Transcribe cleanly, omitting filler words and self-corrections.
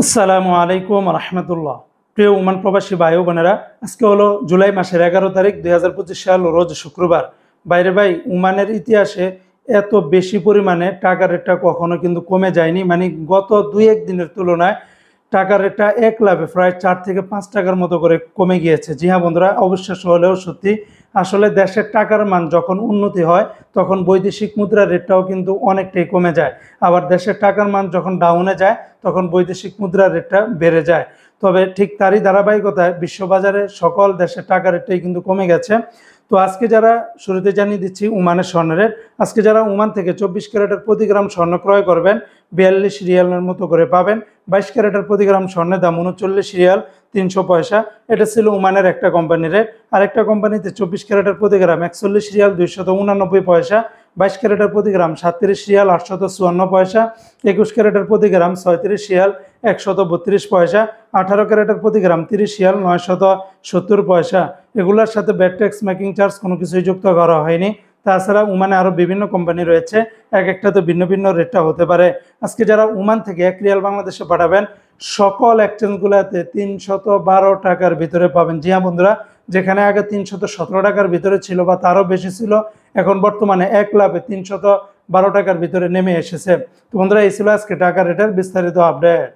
আসসালামু আলাইকুম রহমতুল্লাহ। প্রিয় ওমান প্রবাসী ভাই ও বোনেরা, আজকে হলো জুলাই মাসের 11 তারিখ 2025 সাল, রোজ শুক্রবার। বাইরে ভাই, ওমানের ইতিহাসে এত বেশি পরিমাণে টাকার রেটটা কখনো কিন্তু কমে যায়নি। মানে গত 2-1 দিনের তুলনায় টাকার রেটটা এক লাভে প্রায় 4 থেকে 5 টাকার মতো করে কমে গিয়েছে। জি হ্যাঁ বন্ধুরা, অবিশ্বাস্য হলেও সত্যি। আসলে দেশের টাকার মান যখন উন্নতি হয় তখন বৈদেশিক মুদ্রার রেটটাও কিন্তু অনেকটাই কমে যায়। আবার দেশের টাকার মান যখন ডাউনে যায় তখন বৈদেশিক মুদ্রার রেটটা বেড়ে যায়। তবে ঠিক তারই ধারাবাহিকতায় বিশ্ববাজারে সকল দেশের টাকা রেটটাই কিন্তু কমে গেছে। তো আজকে যারা, শুরুতে জানিয়ে দিচ্ছি ওমানের স্বর্ণ রেট। আজকে যারা ওমান থেকে 24 ক্যারেটের প্রতি গ্রাম স্বর্ণ ক্রয় করবেন 42 রিয়ালের মতো করে পাবেন। 22 ক্যারেটের প্রতি গ্রাম স্বর্ণের দাম 39 রিয়াল 300 পয়সা। এটা ছিল ওমানের একটা কোম্পানির রেট। আরেকটা কোম্পানিতে 24 ক্যারেটের প্রতি গ্রাম 41 রিয়াল 289 পয়সা। 22 ক্যারেটের প্রতি গ্রাম 37 রিয়াল 854 পয়সা। 21 ক্যারেটের প্রতি গ্রাম 36 রিয়াল 132 পয়সা। 18 ক্যারেটের প্রতি গ্রাম 30 রিয়াল 970 পয়সা। এগুলোর সাথে ব্যাট ট্যাক্স, মেকিং চার্জ কোনো কিছুই যুক্ত করা হয়নি। তাছাড়া ওমানে আরও বিভিন্ন কোম্পানি রয়েছে, এক একটা তো ভিন্ন ভিন্ন রেটটা হতে পারে। আজকে যারা ওমান থেকে 1 রিয়াল বাংলাদেশে পাঠাবেন সকল এক্সচেঞ্জগুলোতে 312 টাকার ভিতরে পাবেন। জি হ্যাঁ বন্ধুরা, যেখানে আগে 317 টাকার ভিতরে ছিল বা তারও বেশি ছিল, এখন বর্তমানে এক লাভে 312 টাকার ভিতরে নেমে এসেছে। তো বন্ধুরা, এই ছিল আজকে টাকা রেটের বিস্তারিত আপডেট।